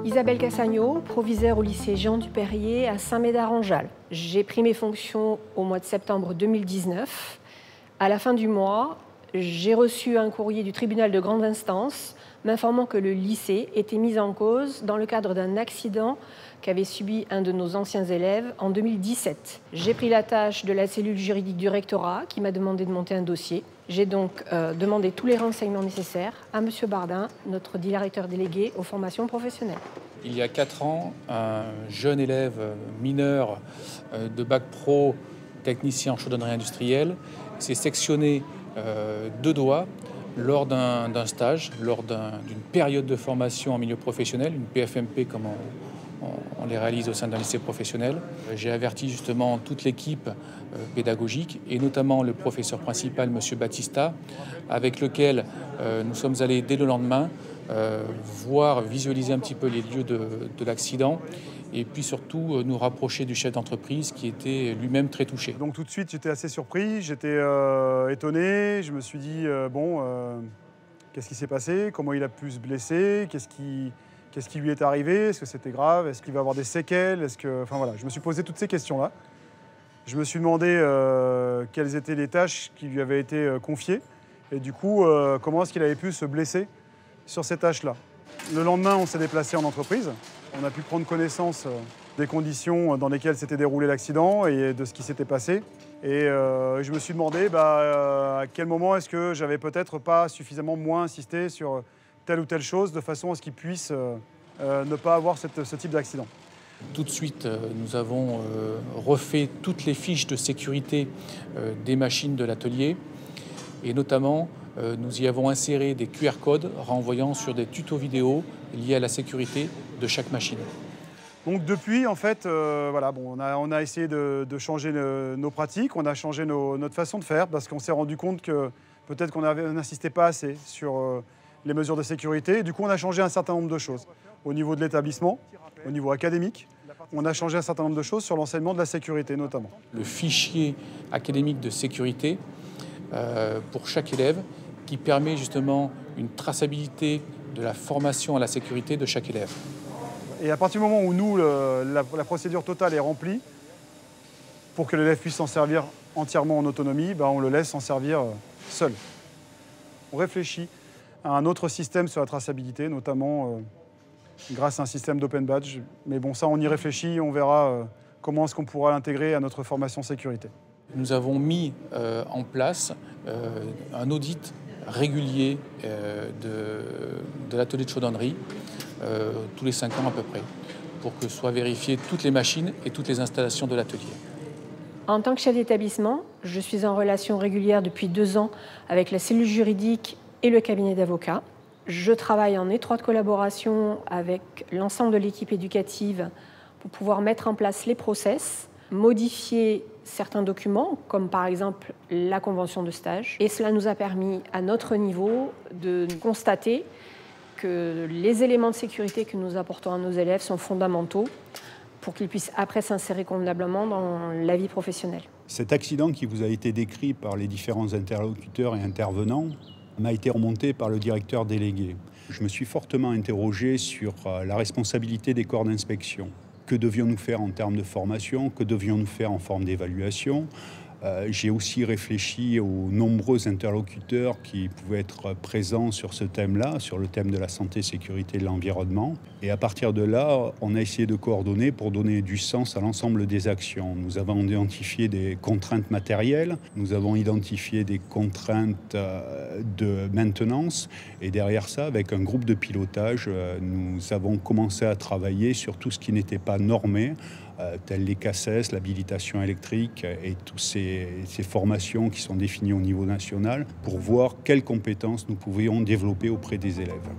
Isabelle Cassagno, proviseure au lycée Jean Dupérier à Saint-Médard-en-Jalles. J'ai pris mes fonctions au mois de septembre 2019. À la fin du mois, j'ai reçu un courrier du tribunal de grande instance m'informant que le lycée était mis en cause dans le cadre d'un accident qu'avait subi un de nos anciens élèves en 2017. J'ai pris la tâche de la cellule juridique du rectorat qui m'a demandé de monter un dossier. J'ai donc demandé tous les renseignements nécessaires à M. Bardin, notre directeur délégué aux formations professionnelles. Il y a 4 ans, un jeune élève mineur de bac pro technicien en chaudronnerie industrielle s'est sectionné 2 doigts lors d'un stage, lors d'une période de formation en milieu professionnel, une PFMP comme on les réalise au sein d'un lycée professionnel. J'ai averti justement toute l'équipe pédagogique et notamment le professeur principal, M. Battista, avec lequel nous sommes allés dès le lendemain voir, visualiser un petit peu les lieux de l'accident et puis surtout nous rapprocher du chef d'entreprise qui était lui-même très touché. Donc tout de suite j'étais assez surpris, j'étais étonné, je me suis dit qu'est-ce qui s'est passé, comment il a pu se blesser, qu'est-ce qui lui est arrivé, est-ce que c'était grave, est-ce qu'il va avoir des séquelles, Enfin voilà, je me suis posé toutes ces questions-là. Je me suis demandé quelles étaient les tâches qui lui avaient été confiées et du coup comment est-ce qu'il avait pu se blesser sur ces tâches-là. Le lendemain, on s'est déplacé en entreprise. On a pu prendre connaissance des conditions dans lesquelles s'était déroulé l'accident et de ce qui s'était passé. Et je me suis demandé à quel moment est-ce que j'avais peut-être pas suffisamment moins insisté sur telle ou telle chose de façon à ce qu'il puisse ne pas avoir ce type d'accident. Tout de suite, nous avons refait toutes les fiches de sécurité des machines de l'atelier et notamment nous y avons inséré des QR codes renvoyant sur des tutos vidéo liés à la sécurité de chaque machine. Donc depuis, en fait, on a essayé de changer nos pratiques, on a changé notre façon de faire parce qu'on s'est rendu compte que peut-être qu'on n'insistait pas assez sur les mesures de sécurité. Et du coup, on a changé un certain nombre de choses au niveau de l'établissement, au niveau académique. On a changé un certain nombre de choses sur l'enseignement de la sécurité notamment. Le fichier académique de sécurité pour chaque élève qui permet justement une traçabilité de la formation à la sécurité de chaque élève. Et à partir du moment où nous, la procédure totale est remplie, pour que l'élève puisse s'en servir entièrement en autonomie, on le laisse s'en servir seul. On réfléchit à un autre système sur la traçabilité, notamment grâce à un système d'open badge. Mais bon, ça, on y réfléchit, on verra comment est-ce qu'on pourra l'intégrer à notre formation sécurité. Nous avons mis en place un audit régulier de l'atelier de chaudronnerie tous les 5 ans à peu près, pour que soient vérifiées toutes les machines et toutes les installations de l'atelier. En tant que chef d'établissement, je suis en relation régulière depuis 2 ans avec la cellule juridique et le cabinet d'avocats. Je travaille en étroite collaboration avec l'ensemble de l'équipe éducative pour pouvoir mettre en place les process, modifier certains documents, comme par exemple la convention de stage. Et cela nous a permis, à notre niveau, de constater que les éléments de sécurité que nous apportons à nos élèves sont fondamentaux pour qu'ils puissent après s'insérer convenablement dans la vie professionnelle. Cet accident qui vous a été décrit par les différents interlocuteurs et intervenants m'a été remonté par le directeur délégué. Je me suis fortement interrogé sur la responsabilité des corps d'inspection. Que devions-nous faire en termes de formation? Que devions-nous faire en forme d'évaluation? J'ai aussi réfléchi aux nombreux interlocuteurs qui pouvaient être présents sur ce thème-là, sur le thème de la santé, sécurité et de l'environnement. Et à partir de là, on a essayé de coordonner pour donner du sens à l'ensemble des actions. Nous avons identifié des contraintes matérielles, nous avons identifié des contraintes de maintenance. Et derrière ça, avec un groupe de pilotage, nous avons commencé à travailler sur tout ce qui n'était pas normé, telles les CACES, l'habilitation électrique et toutes ces formations qui sont définies au niveau national pour voir quelles compétences nous pouvions développer auprès des élèves.